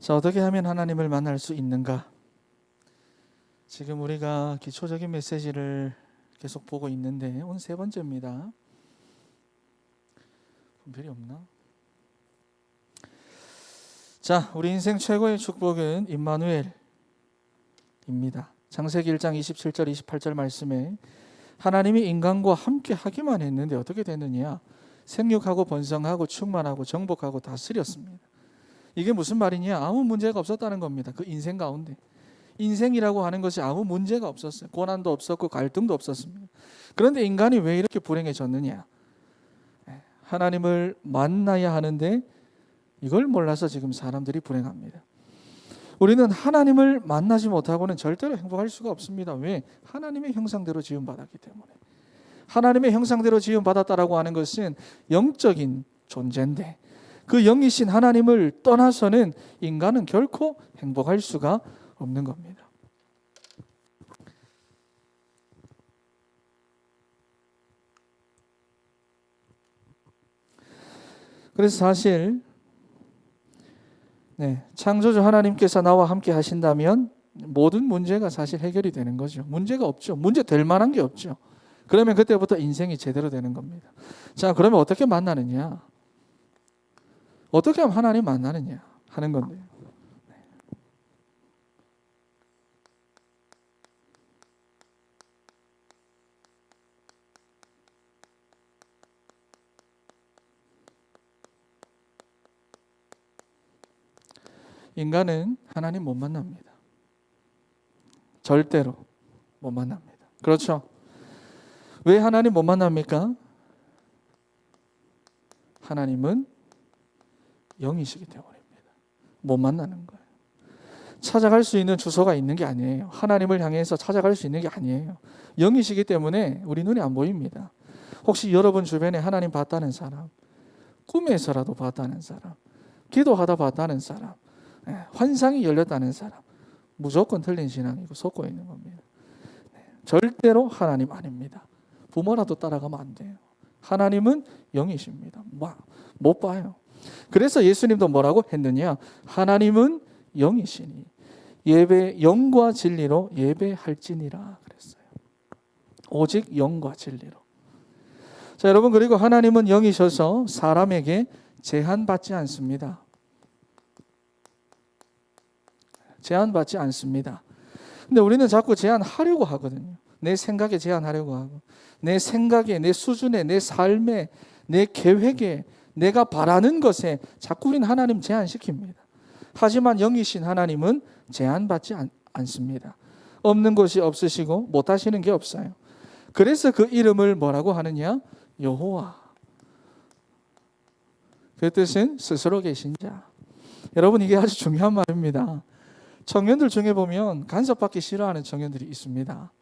자, 어떻게 하면 하나님을 만날 수 있는가? 지금 우리가 기초적인 메시지를 계속 보고 있는데 오늘 세 번째입니다. 분별이 없나? 자, 우리 인생 최고의 축복은 임마누엘입니다. 창세기 1장 27절 28절 말씀에 하나님이 인간과 함께 하기만 했는데 어떻게 됐느냐? 생육하고 번성하고 충만하고 정복하고 다스렸습니다. 이게 무슨 말이냐? 아무 문제가 없었다는 겁니다. 그 인생 가운데. 인생이라고 하는 것이 아무 문제가 없었어요. 고난도 없었고 갈등도 없었습니다. 그런데 인간이 왜 이렇게 불행해졌느냐? 하나님을 만나야 하는데 이걸 몰라서 지금 사람들이 불행합니다. 우리는 하나님을 만나지 못하고는 절대로 행복할 수가 없습니다. 왜? 하나님의 형상대로 지음받았기 때문에. 하나님의 형상대로 지음받았다라고 하는 것은 영적인 존재인데 그 영이신 하나님을 떠나서는 인간은 결코 행복할 수가 없는 겁니다. 그래서 사실 창조주 하나님께서 나와 함께 하신다면 모든 문제가 사실 해결이 되는 거죠. 문제가 없죠. 문제 될 만한 게 없죠. 그러면 그때부터 인생이 제대로 되는 겁니다. 자, 그러면 어떻게 만나느냐? 어떻게 하면 하나님 만나느냐 하는 건데요. 인간은 하나님 못 만납니다. 절대로 못 만납니다. 그렇죠? 왜 하나님 못 만납니까? 하나님은 영이시기 때문입니다. 못 만나는 거예요. 찾아갈 수 있는 주소가 있는 게 아니에요. 하나님을 향해서 찾아갈 수 있는 게 아니에요. 영이시기 때문에 우리 눈에 안 보입니다. 혹시 여러분 주변에 하나님 봤다는 사람, 꿈에서라도 봤다는 사람, 기도하다 봤다는 사람, 환상이 열렸다는 사람, 무조건 틀린 신앙이고 속고 있는 겁니다. 절대로 하나님 아닙니다. 부모라도 따라가면 안 돼요. 하나님은 영이십니다. 못 봐요. 그래서 예수님도 뭐라고 했느냐? 하나님은 영이시니 예배 영과 진리로 예배할지니라 그랬어요. 오직 영과 진리로. 자, 여러분, 그리고 하나님은 영이셔서 사람에게 제한받지 않습니다. 제한받지 않습니다. 근데 우리는 자꾸 제한하려고 하거든요. 내 생각에 제한하려고 하고, 내 생각에, 내 수준에, 내 삶에, 내 계획에, 내가 바라는 것에 자꾸 우리는 하나님 제한시킵니다. 하지만 영이신 하나님은 제한받지 않습니다. 없는 것이 없으시고 못하시는 게 없어요. 그래서 그 이름을 뭐라고 하느냐? 여호와. 그 뜻은 스스로 계신 자. 여러분, 이게 아주 중요한 말입니다. 청년들 중에 보면 간섭받기 싫어하는 청년들이 있습니다.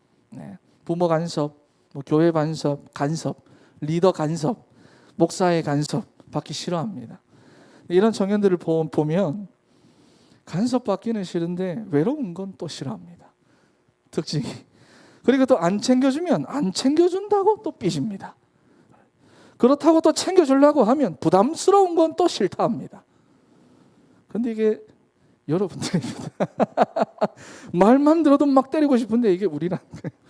부모 간섭, 교회 간섭, 리더 간섭, 목사의 간섭 받기 싫어합니다. 이런 청년들을 보면 간섭받기는 싫은데 외로운 건 또 싫어합니다. 특징이. 그리고 또 안 챙겨주면 안 챙겨준다고 또 삐집니다. 그렇다고 또 챙겨주려고 하면 부담스러운 건 또 싫다 합니다. 근데 이게 여러분들입니다. 말만 들어도 막 때리고 싶은데 이게 우리라는 거예요.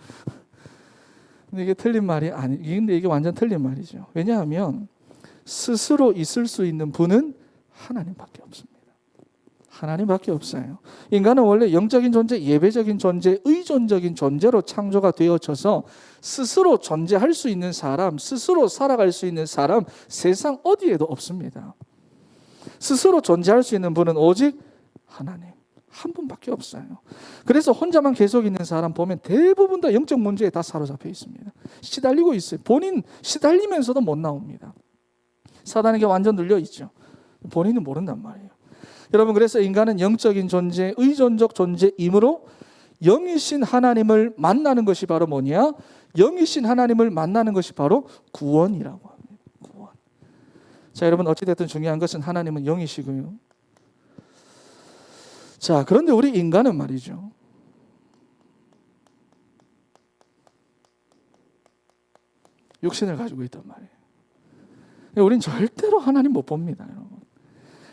근데 이게 틀린 말이 근데 이게 완전 틀린 말이죠. 왜냐하면 스스로 있을 수 있는 분은 하나님밖에 없습니다. 하나님밖에 없어요. 인간은 원래 영적인 존재, 예배적인 존재, 의존적인 존재로 창조가 되어져서 스스로 존재할 수 있는 사람, 스스로 살아갈 수 있는 사람, 세상 어디에도 없습니다. 스스로 존재할 수 있는 분은 오직 하나님 한 분밖에 없어요. 그래서 혼자만 계속 있는 사람 보면 대부분 다 영적 문제에 다 사로잡혀 있습니다. 시달리고 있어요. 본인 시달리면서도 못 나옵니다. 사단에게 완전 눌려 있죠. 본인은 모른단 말이에요. 여러분, 그래서 인간은 영적인 존재, 의존적 존재이므로 영이신 하나님을 만나는 것이 바로 뭐냐? 영이신 하나님을 만나는 것이 바로 구원이라고 합니다. 구원. 자, 여러분, 어찌됐든 중요한 것은 하나님은 영이시고요. 자, 그런데 우리 인간은 말이죠. 육신을 가지고 있단 말이에요. 우린 절대로 하나님 못 봅니다, 여러분.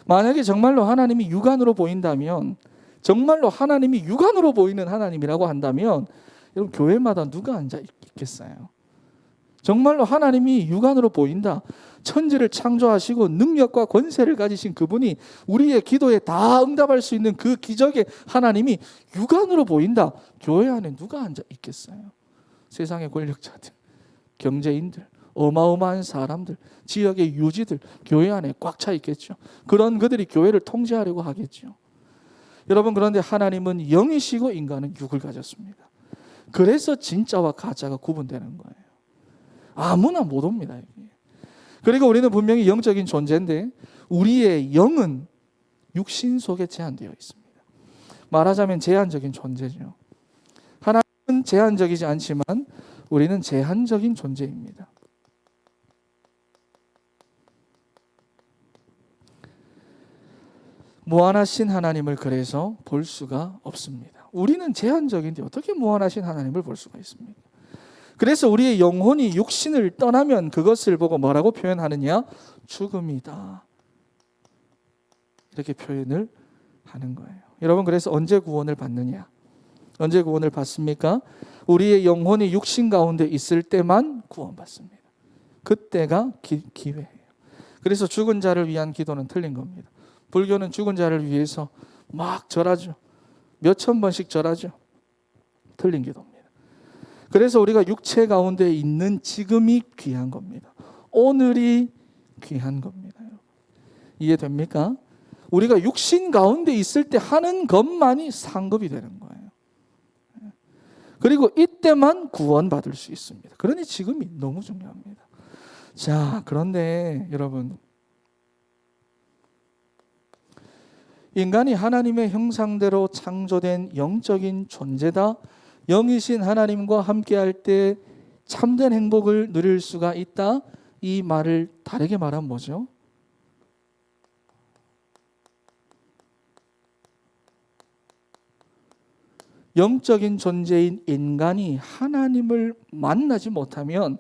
만약에 정말로 하나님이 육안으로 보인다면, 정말로 하나님이 육안으로 보이는 하나님이라고 한다면 여러분 교회마다 누가 앉아 있겠어요? 정말로 하나님이 육안으로 보인다. 천지를 창조하시고 능력과 권세를 가지신 그분이 우리의 기도에 다 응답할 수 있는 그 기적의 하나님이 육안으로 보인다. 교회 안에 누가 앉아 있겠어요? 세상의 권력자들, 경제인들, 어마어마한 사람들, 지역의 유지들 교회 안에 꽉 차 있겠죠. 그런 그들이 교회를 통제하려고 하겠죠. 여러분, 그런데 하나님은 영이시고 인간은 육을 가졌습니다. 그래서 진짜와 가짜가 구분되는 거예요. 아무나 못 옵니다. 여기. 그리고 우리는 분명히 영적인 존재인데 우리의 영은 육신 속에 제한되어 있습니다. 말하자면 제한적인 존재죠. 하나님은 제한적이지 않지만 우리는 제한적인 존재입니다. 무한하신 하나님을 그래서 볼 수가 없습니다. 우리는 제한적인데 어떻게 무한하신 하나님을 볼 수가 있습니까? 그래서 우리의 영혼이 육신을 떠나면 그것을 보고 뭐라고 표현하느냐? 죽음이다. 이렇게 표현을 하는 거예요. 여러분, 그래서 언제 구원을 받느냐? 언제 구원을 받습니까? 우리의 영혼이 육신 가운데 있을 때만 구원받습니다. 그때가 기회예요. 그래서 죽은 자를 위한 기도는 틀린 겁니다. 불교는 죽은 자를 위해서 막 절하죠. 몇천 번씩 절하죠. 틀린 기도입니다. 그래서 우리가 육체 가운데 있는 지금이 귀한 겁니다. 오늘이 귀한 겁니다. 이해됩니까? 우리가 육신 가운데 있을 때 하는 것만이 상급이 되는 거예요. 그리고 이때만 구원받을 수 있습니다. 그러니 지금이 너무 중요합니다. 자, 그런데 여러분, 인간이 하나님의 형상대로 창조된 영적인 존재다. 영이신 하나님과 함께할 때 참된 행복을 누릴 수가 있다. 이 말을 다르게 말하면 뭐죠? 영적인 존재인 인간이 하나님을 만나지 못하면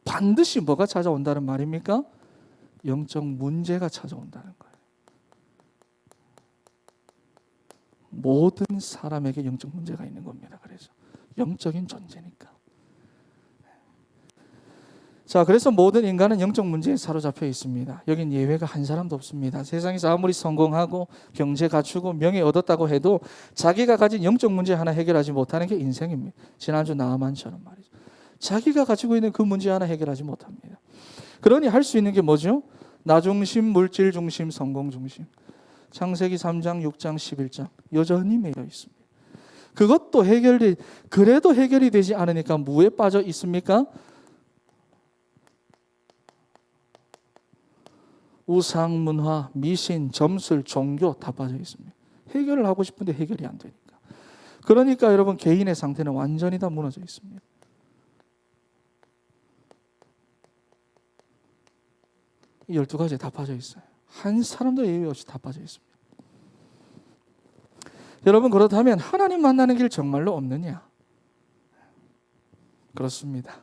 반드시 뭐가 찾아온다는 말입니까? 영적 문제가 찾아온다는 거예요. 모든 사람에게 영적 문제가 있는 겁니다. 그래서 영적인 존재니까. 자, 그래서 모든 인간은 영적 문제에 사로잡혀 있습니다. 여긴 예외가 한 사람도 없습니다. 세상에서 아무리 성공하고 경제 갖추고 명예 얻었다고 해도 자기가 가진 영적 문제 하나 해결하지 못하는 게 인생입니다. 지난주 나아만처럼 말이죠. 자기가 가지고 있는 그 문제 하나 해결하지 못합니다. 그러니 할 수 있는 게 뭐죠? 나 중심, 물질 중심, 성공 중심. 창세기 3장, 6장, 11장 여전히 매여 있습니다. 그것도 그래도 해결이 되지 않으니까 무에 빠져 있습니까? 우상, 문화, 미신, 점술, 종교 다 빠져 있습니다. 해결을 하고 싶은데 해결이 안 되니까. 그러니까 여러분, 개인의 상태는 완전히 다 무너져 있습니다. 이 12가지에 다 빠져 있어요. 한 사람도 예외 없이 다 빠져 있습니다. 여러분, 그렇다면 하나님 만나는 길 정말로 없느냐? 그렇습니다.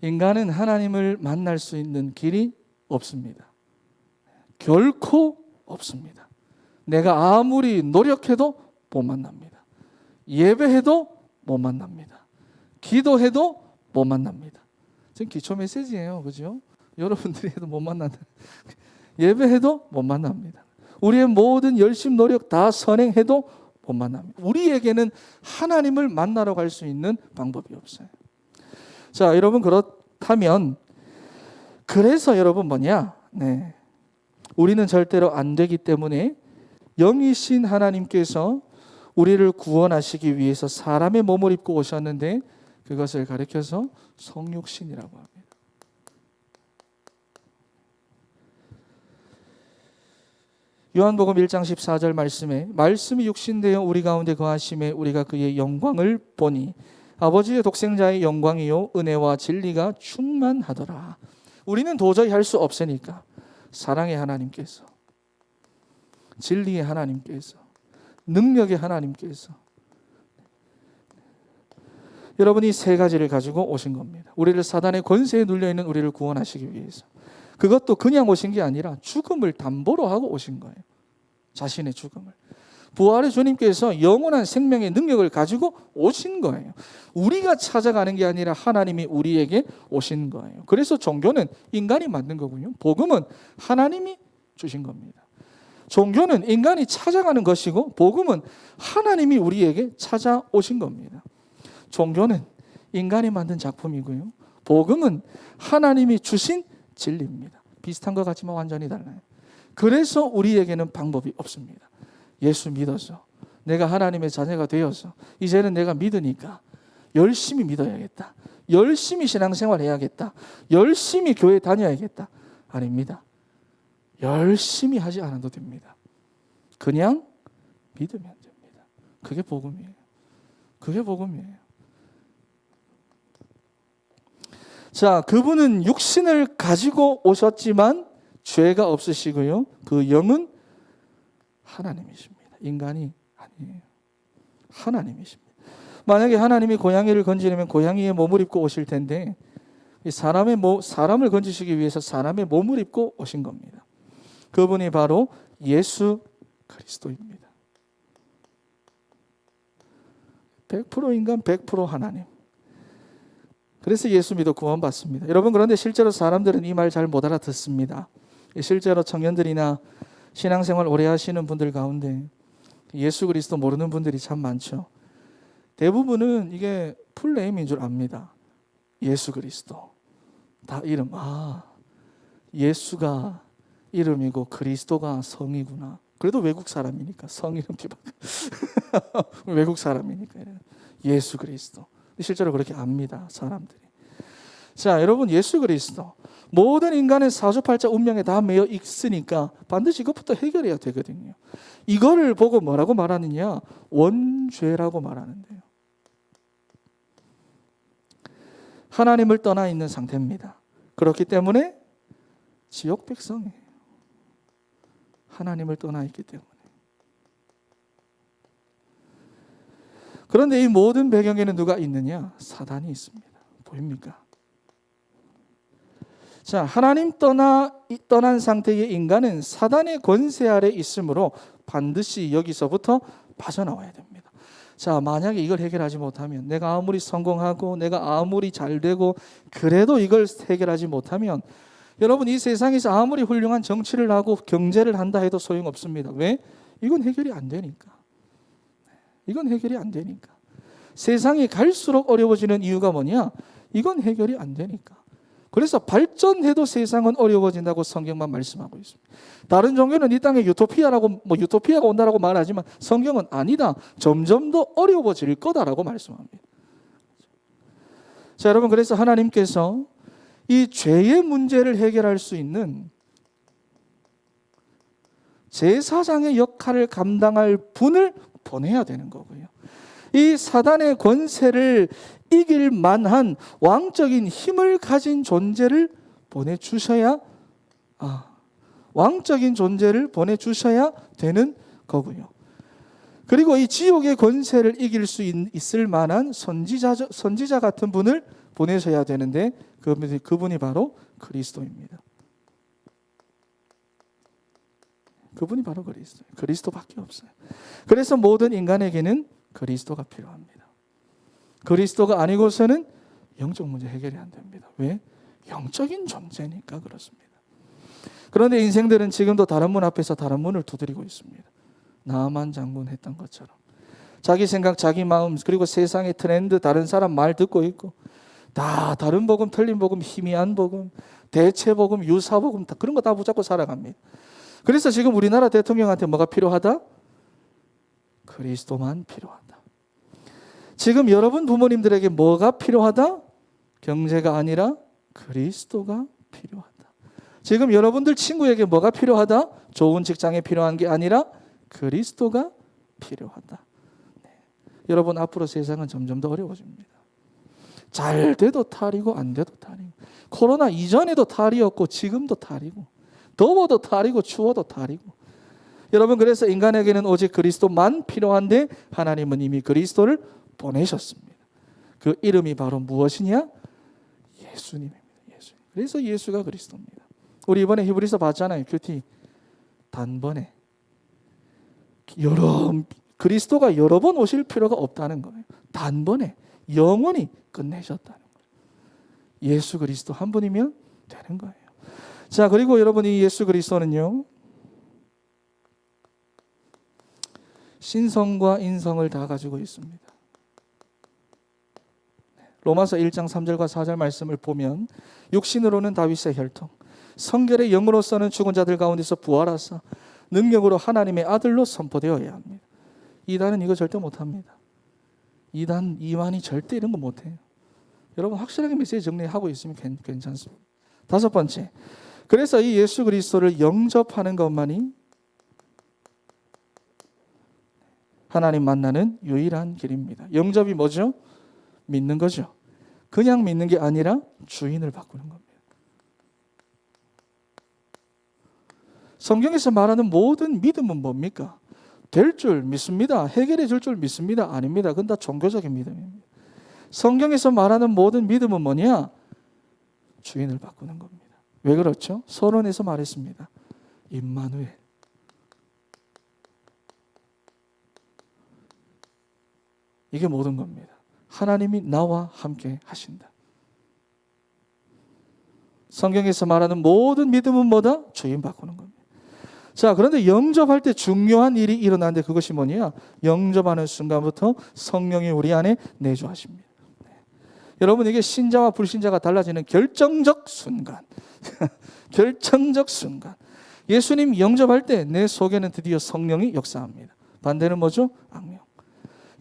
인간은 하나님을 만날 수 있는 길이 없습니다. 결코 없습니다. 내가 아무리 노력해도 못 만납니다. 예배해도 못 만납니다. 기도해도 못 만납니다. 지금 기초 메시지예요. 그죠? 여러분들이 해도 못 만난다. 예배해도 못 만납니다. 우리의 모든 열심 노력 다 선행해도 못 만납니다. 우리에게는 하나님을 만나러 갈 수 있는 방법이 없어요. 자, 여러분, 그렇다면 그래서 여러분 뭐냐? 네. 우리는 절대로 안 되기 때문에 영이신 하나님께서 우리를 구원하시기 위해서 사람의 몸을 입고 오셨는데 그것을 가리켜서 성육신이라고 합니다. 요한복음 1장 14절 말씀에 말씀이 육신되어 우리 가운데 거하심에 우리가 그의 영광을 보니 아버지의 독생자의 영광이요 은혜와 진리가 충만하더라. 우리는 도저히 할 수 없으니까 사랑의 하나님께서, 진리의 하나님께서, 능력의 하나님께서 여러분이 세 가지를 가지고 오신 겁니다. 우리를 사단의 권세에 눌려있는 우리를 구원하시기 위해서. 그것도 그냥 오신 게 아니라 죽음을 담보로 하고 오신 거예요. 자신의 죽음을. 부활의 주님께서 영원한 생명의 능력을 가지고 오신 거예요. 우리가 찾아가는 게 아니라 하나님이 우리에게 오신 거예요. 그래서 종교는 인간이 만든 거고요. 복음은 하나님이 주신 겁니다. 종교는 인간이 찾아가는 것이고 복음은 하나님이 우리에게 찾아오신 겁니다. 종교는 인간이 만든 작품이고요. 복음은 하나님이 주신 진리입니다. 비슷한 것 같지만 완전히 달라요. 그래서 우리에게는 방법이 없습니다. 예수 믿어서 내가 하나님의 자녀가 되어서 이제는 내가 믿으니까 열심히 믿어야겠다. 열심히 신앙생활 해야겠다. 열심히 교회 다녀야겠다. 아닙니다. 열심히 하지 않아도 됩니다. 그냥 믿으면 됩니다. 그게 복음이에요. 그게 복음이에요. 자, 그분은 육신을 가지고 오셨지만 죄가 없으시고요. 그 영은 하나님이십니다. 인간이 아니에요. 하나님이십니다. 만약에 하나님이 고양이를 건지려면 고양이의 몸을 입고 오실 텐데 사람을 건지시기 위해서 사람의 몸을 입고 오신 겁니다. 그분이 바로 예수 그리스도입니다. 100% 인간, 100% 하나님. 그래서 예수 믿어 구원받습니다. 여러분, 그런데 실제로 사람들은 이 말 잘 못 알아듣습니다. 실제로 청년들이나 신앙생활 오래 하시는 분들 가운데 예수 그리스도 모르는 분들이 참 많죠. 대부분은 이게 풀네임인 줄 압니다. 예수 그리스도. 다 이름. 예수가 이름이고 그리스도가 성이구나. 그래도 외국 사람이니까 성 이름 뒤바꿔. 외국 사람이니까 예수 그리스도. 실제로 그렇게 압니다, 사람들이. 자, 여러분, 예수 그리스도 모든 인간의 사주팔자 운명에 다 매여 있으니까 반드시 이것부터 해결해야 되거든요. 이거를 보고 뭐라고 말하느냐? 원죄라고 말하는데요. 하나님을 떠나 있는 상태입니다. 그렇기 때문에 지옥 백성이에요. 하나님을 떠나 있기 때문에. 그런데 이 모든 배경에는 누가 있느냐? 사단이 있습니다. 보입니까? 자, 하나님 떠난 상태의 인간은 사단의 권세 아래 있으므로 반드시 여기서부터 빠져나와야 됩니다. 자, 만약에 이걸 해결하지 못하면, 내가 아무리 성공하고 내가 아무리 잘되고 그래도 이걸 해결하지 못하면, 여러분, 이 세상에서 아무리 훌륭한 정치를 하고 경제를 한다 해도 소용없습니다. 왜? 이건 해결이 안 되니까. 이건 해결이 안 되니까. 세상이 갈수록 어려워지는 이유가 뭐냐? 이건 해결이 안 되니까. 그래서 발전해도 세상은 어려워진다고 성경만 말씀하고 있습니다. 다른 종교는 이 땅에 유토피아라고 유토피아가 온다라고 말하지만 성경은 아니다. 점점 더 어려워질 거다라고 말씀합니다. 자, 여러분, 그래서 하나님께서 이 죄의 문제를 해결할 수 있는 제사장의 역할을 감당할 분을 보내야 되는 거고요. 이 사단의 권세를 이길 만한 왕적인 힘을 가진 존재를 보내주셔야 되는 거고요. 그리고 이 지옥의 권세를 이길 수 있을 만한 선지자 같은 분을 보내셔야 되는데 그분이 바로 그리스도입니다. 그분이 바로 그리스도밖에 없어요. 그래서 모든 인간에게는 그리스도가 필요합니다. 그리스도가 아니고서는 영적 문제 해결이 안 됩니다. 왜? 영적인 존재니까 그렇습니다. 그런데 인생들은 지금도 다른 문 앞에서 다른 문을 두드리고 있습니다. 나만 장군 했던 것처럼 자기 생각, 자기 마음, 그리고 세상의 트렌드, 다른 사람 말 듣고 있고, 다 다른 복음, 틀린 복음, 희미한 복음, 대체 복음, 유사 복음, 다 그런 거 다 붙잡고 살아갑니다. 그래서 지금 우리나라 대통령한테 뭐가 필요하다? 그리스도만 필요하다. 지금 여러분 부모님들에게 뭐가 필요하다? 경제가 아니라 그리스도가 필요하다. 지금 여러분들 친구에게 뭐가 필요하다? 좋은 직장에 필요한 게 아니라 그리스도가 필요하다. 네. 여러분, 앞으로 세상은 점점 더 어려워집니다. 잘 돼도 탈이고 안 돼도 탈이고, 코로나 이전에도 탈이었고 지금도 탈이고, 더워도 탈이고 추워도 탈이고. 여러분, 그래서 인간에게는 오직 그리스도만 필요한데 하나님은 이미 그리스도를 보내셨습니다. 그 이름이 바로 무엇이냐? 예수님입니다. 예수. 그래서 예수가 그리스도입니다. 우리 이번에 히브리서 봤잖아요. 큐티. 단번에. 그리스도가 여러 번 오실 필요가 없다는 거예요. 단번에 영원히 끝내셨다는 거예요. 예수 그리스도 한 분이면 되는 거예요. 자, 그리고 여러분 이 예수 그리스도는요, 신성과 인성을 다 가지고 있습니다. 로마서 1장 3절과 4절 말씀을 보면 육신으로는 다윗의 혈통, 성결의 영으로서는 죽은 자들 가운데서 부활하사 능력으로 하나님의 아들로 선포되어야 합니다. 이단은 이거 절대 못합니다. 이만이 절대 이런 거 못해요. 여러분 확실하게 메시지 정리하고 있으면 괜찮습니다. 다섯 번째, 그래서 이 예수 그리스도를 영접하는 것만이 하나님 만나는 유일한 길입니다. 영접이 뭐죠? 믿는 거죠. 그냥 믿는 게 아니라 주인을 바꾸는 겁니다. 성경에서 말하는 모든 믿음은 뭡니까? 될 줄 믿습니다. 해결해 줄 줄 믿습니다. 아닙니다. 그건 다 종교적인 믿음입니다. 성경에서 말하는 모든 믿음은 뭐냐? 주인을 바꾸는 겁니다. 왜 그렇죠? 서론에서 말했습니다. 임마누엘. 이게 모든 겁니다. 하나님이 나와 함께 하신다. 성경에서 말하는 모든 믿음은 뭐다? 주인 바꾸는 겁니다. 자, 그런데 영접할 때 중요한 일이 일어나는데 그것이 뭐냐? 영접하는 순간부터 성령이 우리 안에 내주하십니다. 네. 여러분, 이게 신자와 불신자가 달라지는 결정적 순간. 결정적 순간. 예수님 영접할 때 내 속에는 드디어 성령이 역사합니다. 반대는 뭐죠? 악령.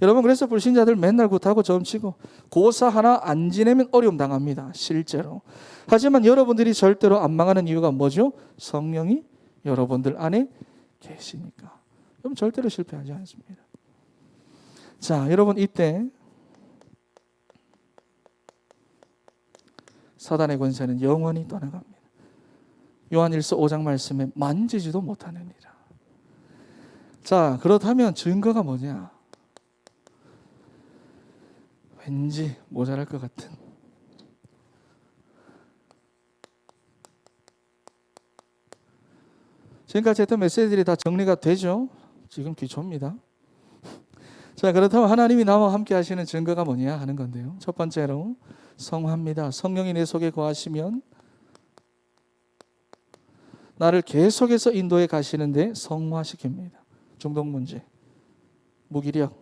여러분, 그래서 불신자들 맨날 굿하고 점치고 고사 하나 안 지내면 어려움 당합니다. 실제로. 하지만 여러분들이 절대로 안 망하는 이유가 뭐죠? 성령이 여러분들 안에 계시니까. 그럼 절대로 실패하지 않습니다. 자, 여러분, 이때 사단의 권세는 영원히 떠나갑니다. 요한일서 5장 말씀에 만지지도 못하느니라. 자, 그렇다면 증거가 뭐냐? 왠지 모자랄 것 같은. 지금까지 했던 메시지들이 다 정리가 되죠? 지금 기초입니다. 자, 그렇다면 하나님이 나와 함께 하시는 증거가 뭐냐 하는 건데요. 첫 번째로 성화입니다. 성령이 내 속에 거하시면 나를 계속해서 인도해 가시는데 성화시킵니다. 중독 문제, 무기력,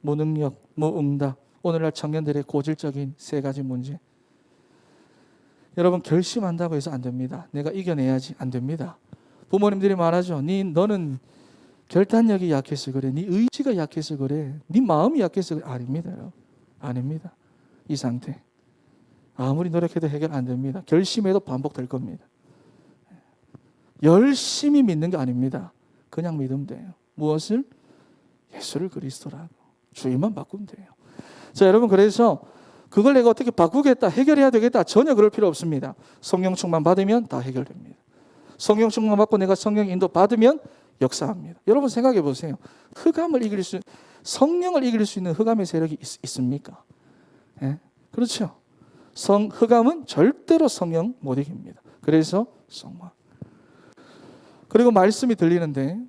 무능력, 무응답, 오늘날 청년들의 고질적인 세 가지 문제. 여러분, 결심한다고 해서 안 됩니다. 내가 이겨내야지. 안 됩니다. 부모님들이 말하죠. 너는 결단력이 약해서 그래. 네 의지가 약해서 그래. 네 마음이 약해서 그래. 아닙니다. 아닙니다. 이 상태. 아무리 노력해도 해결 안 됩니다. 결심해도 반복될 겁니다. 열심히 믿는 게 아닙니다. 그냥 믿으면 돼요. 무엇을? 예수를 그리스도라고. 주인만 바꾸면 돼요. 자, 여러분, 그래서 그걸 내가 어떻게 바꾸겠다, 해결해야 되겠다, 전혀 그럴 필요 없습니다. 성령 충만 받으면 다 해결됩니다. 성령 충만 받고 내가 성령 인도 받으면 역사합니다. 여러분 생각해 보세요. 성령을 이길 수 있는 흑암의 세력이 있습니까? 예? 그렇죠. 흑암은 절대로 성령 못 이깁니다. 그래서 성화. 그리고 말씀이 들리는데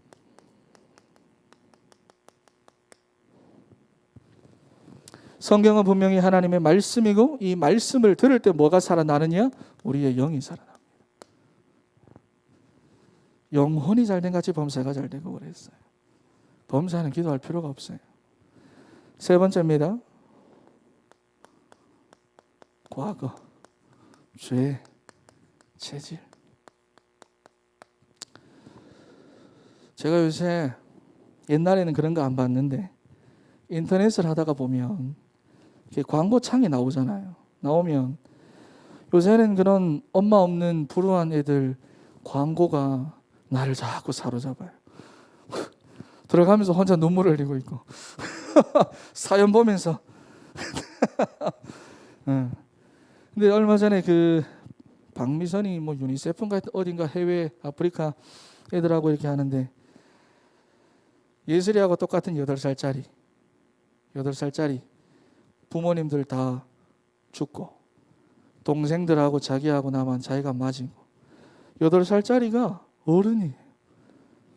성경은 분명히 하나님의 말씀이고 이 말씀을 들을 때 뭐가 살아나느냐? 우리의 영이 살아납니다. 영혼이 잘된 같이 범사가 잘되고 그랬어요. 범사는 기도할 필요가 없어요. 세 번째입니다. 과거, 죄, 체질. 제가 요새 옛날에는 그런 거 안 봤는데 인터넷을 하다가 보면 이렇게 광고창이 나오잖아요. 나오면 요새는 그런 엄마 없는 불우한 애들 광고가 나를 자꾸 사로잡아요. 들어가면서 혼자 눈물을 흘리고 있고 사연 보면서 근데 얼마 전에 그 박미선이 뭐 유니세프인가 어딘가 해외 아프리카 애들하고 이렇게 하는데 예슬이하고 똑같은 8살짜리 부모님들 다 죽고 동생들하고 자기하고 나만 자기가 맞이고 8살짜리가 어른이에요.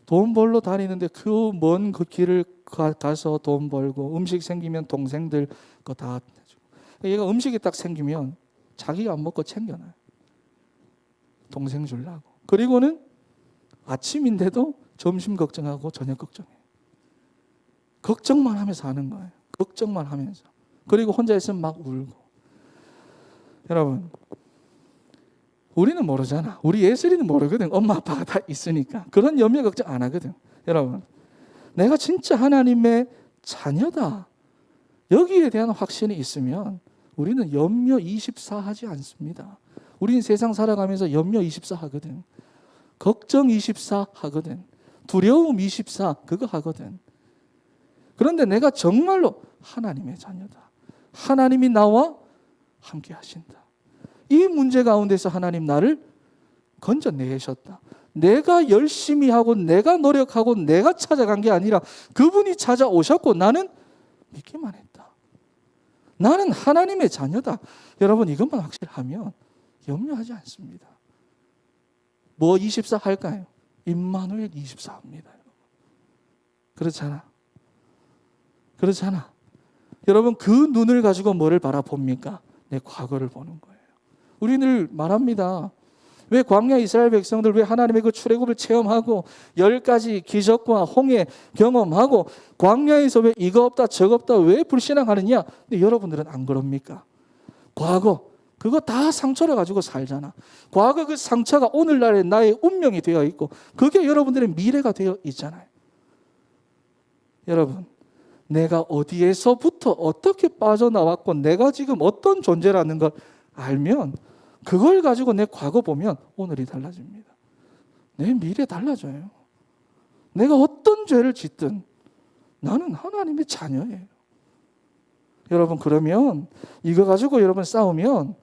돈 벌러 다니는데 그 먼 그 길을 가서 돈 벌고 음식 생기면 동생들 거 다 해주고. 얘가 음식이 딱 생기면 자기가 안 먹고 챙겨놔요. 동생 주려고. 그리고는 아침인데도 점심 걱정하고 저녁 걱정해요. 걱정만 하면서 하는 거예요. 걱정만 하면서. 그리고 혼자 있으면 막 울고. 여러분, 우리는 모르잖아. 우리 예슬이는 모르거든. 엄마 아빠가 다 있으니까. 그런 염려 걱정 안 하거든. 여러분, 내가 진짜 하나님의 자녀다. 여기에 대한 확신이 있으면 우리는 염려 24 하지 않습니다. 우리는 세상 살아가면서 염려 24 하거든. 걱정 24 하거든. 두려움 24 그거 하거든. 그런데 내가 정말로 하나님의 자녀다. 하나님이 나와 함께 하신다. 이 문제 가운데서 하나님 나를 건져내셨다. 내가 열심히 하고 내가 노력하고 내가 찾아간 게 아니라 그분이 찾아오셨고 나는 믿기만 했다. 나는 하나님의 자녀다. 여러분 이것만 확실하면 염려하지 않습니다. 뭐 24 할까요? 임마누엘 24입니다. 그렇잖아. 그렇잖아. 여러분 그 눈을 가지고 뭐를 바라봅니까? 내 과거를 보는 거예요. 우리 늘 말합니다. 왜 광야 이스라엘 백성들 왜 하나님의 그 출애굽을 체험하고 10가지 기적과 홍해 경험하고 광야에서 왜 이거 없다 저거 없다 왜 불신앙하느냐? 근데 여러분들은 안 그럽니까? 과거 그거 다 상처를 가지고 살잖아. 과거 그 상처가 오늘날의 나의 운명이 되어 있고 그게 여러분들의 미래가 되어 있잖아요. 여러분 내가 어디에서부터 어떻게 빠져나왔고 내가 지금 어떤 존재라는 걸 알면 그걸 가지고 내 과거 보면 오늘이 달라집니다. 내 미래 달라져요. 내가 어떤 죄를 짓든 나는 하나님의 자녀예요. 여러분 그러면 이거 가지고 여러분 싸우면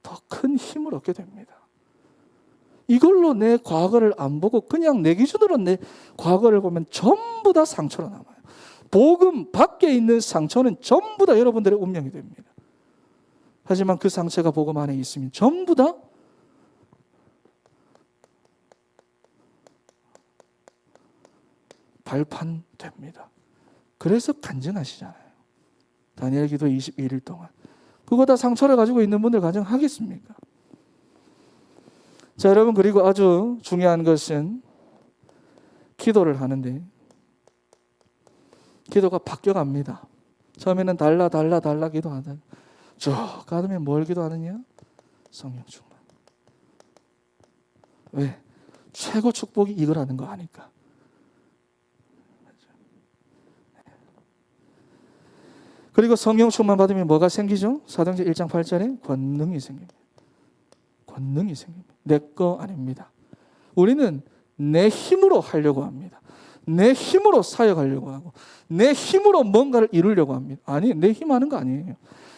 더 큰 힘을 얻게 됩니다. 이걸로 내 과거를 안 보고 그냥 내 기준으로 내 과거를 보면 전부 다 상처로 남아요. 복음 밖에 있는 상처는 전부 다 여러분들의 운명이 됩니다. 하지만 그 상처가 복음 안에 있으면 전부 다 발판됩니다. 그래서 간증하시잖아요. 다니엘 기도 21일 동안. 그거 다 상처를 가지고 있는 분들 가정하겠습니까? 자, 여러분 그리고 아주 중요한 것은 기도를 하는데 기도가 바뀌어갑니다. 처음에는 달라 기도하다 쭉 가면 뭘 기도하느냐? 성령 충만. 왜? 최고 축복이 이거라는 거 아니까. 그리고 성령 충만 받으면 뭐가 생기죠? 사도행전 1장 8절에 권능이 생깁니다. 권능이 생깁니다. 내 거 아닙니다. 우리는 내 힘으로 하려고 합니다. 내 힘으로 사역하려고 하고 내 힘으로 뭔가를 이루려고 합니다. 아니, 내 힘 하는 거 아니에요.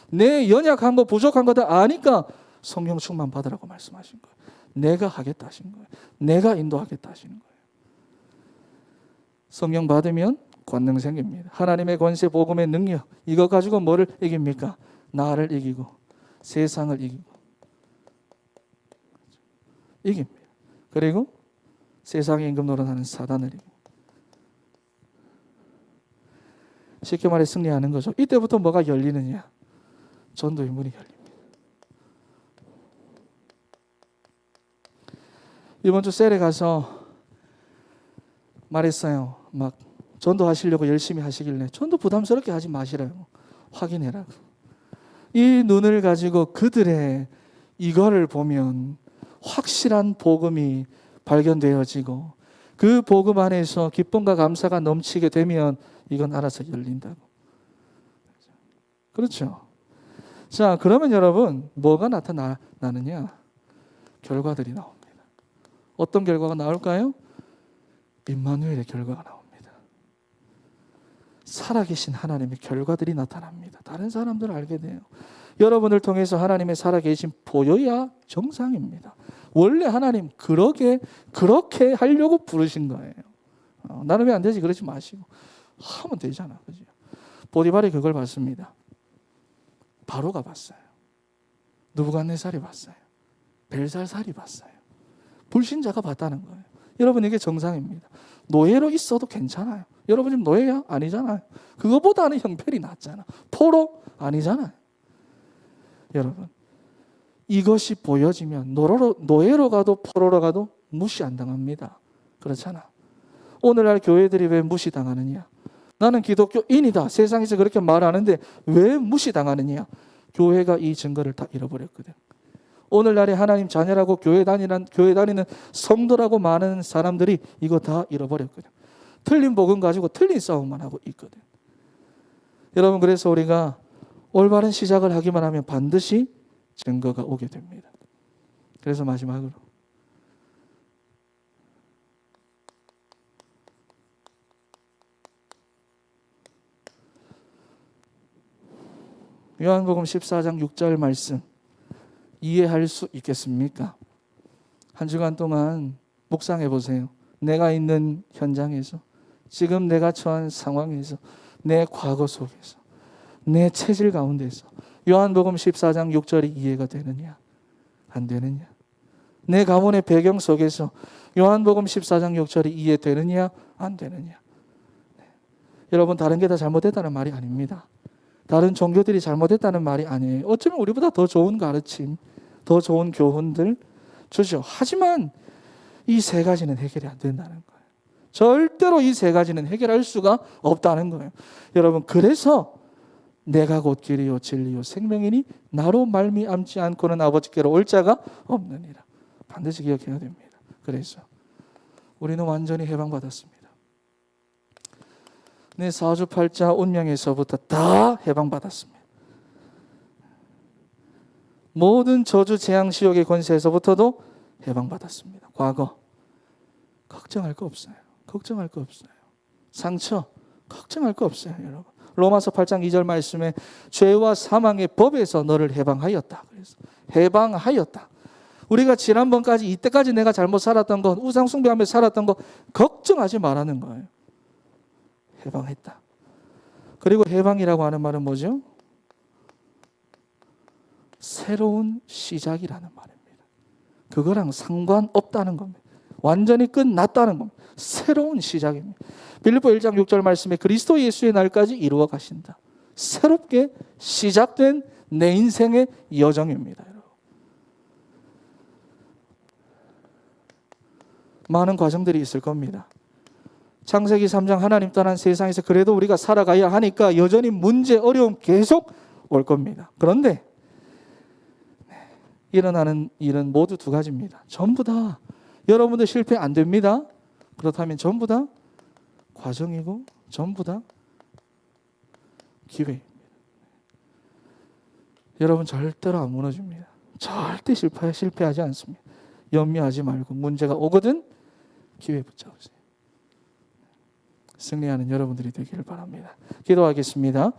내 연약한 거 부족한 거 다 아니까 성령 충만 받으라고 말씀하신 거예요. 내가 하겠다 하신 거예요. 내가 인도하겠다 하시는 거예요. 성령 받으면 권능 생깁니다. 하나님의 권세, 복음의 능력 이거 가지고 뭐를 이깁니까? 나를 이기고 세상을 이기고 이깁니다. 그리고 세상의 임금 노릇하는 사단을 이기고 쉽게 말해 승리하는 거죠. 이때부터 뭐가 열리느냐? 전도의 문이 열립니다. 이번 주 셀에 가서 말했어요. 막 전도하시려고 열심히 하시길래 전도 부담스럽게 하지 마시라고. 확인해라고. 이 눈을 가지고 그들의 이거를 보면 확실한 복음이 발견되어지고 그 복음 안에서 기쁨과 감사가 넘치게 되면 이건 알아서 열린다고. 그렇죠. 자, 그러면 여러분 뭐가 나타나느냐? 결과들이 나옵니다. 어떤 결과가 나올까요? 임마누엘의 결과가 나옵니다. 살아계신 하나님의 결과들이 나타납니다. 다른 사람들을 알게 돼요. 여러분을 통해서 하나님의 살아계신 보여야 정상입니다. 원래 하나님 그렇게 하려고 부르신 거예요. 나는 왜 안 되지? 그러지 마시고 하면 되잖아. 그죠? 보디발이 그걸 봤습니다. 바로가 봤어요. 느부갓네살이 봤어요. 벨살살이 봤어요. 불신자가 봤다는 거예요. 여러분 이게 정상입니다. 노예로 있어도 괜찮아요. 여러분 지금 노예야? 아니잖아요. 그거보다는 형편이 낫잖아. 포로? 아니잖아요. 여러분 이것이 보여지면 노예로 가도 포로로 가도 무시 안 당합니다. 그렇잖아. 오늘날 교회들이 왜 무시당하느냐? 나는 기독교인이다. 세상에서 그렇게 말하는데 왜 무시당하느냐? 교회가 이 증거를 다 잃어버렸거든. 오늘날에 하나님 자녀라고 교회 다니는 성도라고 많은 사람들이 이거 다 잃어버렸거든. 틀린 복음 가지고 틀린 싸움만 하고 있거든. 여러분 그래서 우리가 올바른 시작을 하기만 하면 반드시 증거가 오게 됩니다. 그래서 마지막으로 요한복음 14장 6절 말씀 이해할 수 있겠습니까? 한 주간 동안 묵상해 보세요. 내가 있는 현장에서, 지금 내가 처한 상황에서, 내 과거 속에서, 내 체질 가운데서 요한복음 14장 6절이 이해가 되느냐? 안 되느냐? 내 가문의 배경 속에서 요한복음 14장 6절이 이해되느냐? 안 되느냐? 네. 여러분 다른 게 다 잘못됐다는 말이 아닙니다. 다른 종교들이 잘못했다는 말이 아니에요. 어쩌면 우리보다 더 좋은 가르침, 더 좋은 교훈들 주죠. 하지만 이 세 가지는 해결이 안 된다는 거예요. 절대로 이 세 가지는 해결할 수가 없다는 거예요. 여러분 그래서 내가 곧 길이요 진리요 생명이니 나로 말미암지 않고는 아버지께로 올 자가 없느니라. 반드시 기억해야 됩니다. 그래서 우리는 완전히 해방받았습니다. 내 사주팔자 운명에서부터 다 해방받았습니다. 모든 저주 재앙 시욕의 권세에서부터도 해방받았습니다. 과거 걱정할 거 없어요. 걱정할 거 없어요. 상처 걱정할 거 없어요. 여러분 로마서 8장 2절 말씀에 죄와 사망의 법에서 너를 해방하였다. 그래서 해방하였다. 우리가 지난번까지 이때까지 내가 잘못 살았던 것, 우상 숭배하며 살았던 것 걱정하지 말라는 거예요. 해방했다. 그리고 해방이라고 하는 말은 뭐죠? 새로운 시작이라는 말입니다. 그거랑 상관없다는 겁니다. 완전히 끝났다는 겁니다. 새로운 시작입니다. 빌립보 1장 6절 말씀에 그리스도 예수의 날까지 이루어 가신다. 새롭게 시작된 내 인생의 여정입니다. 여러분. 많은 과정들이 있을 겁니다. 창세기 3장 하나님 떠난 세상에서 그래도 우리가 살아가야 하니까 여전히 문제, 어려움 계속 올 겁니다. 그런데 일어나는 일은 모두 두 가지입니다. 전부 다 여러분들 실패 안 됩니다. 그렇다면 전부 다 과정이고 전부 다 기회입니다. 여러분 절대로 안 무너집니다. 절대 실패하지 않습니다. 염려하지 말고 문제가 오거든 기회 붙잡으세요. 승리하는 여러분들이 되기를 바랍니다. 기도하겠습니다.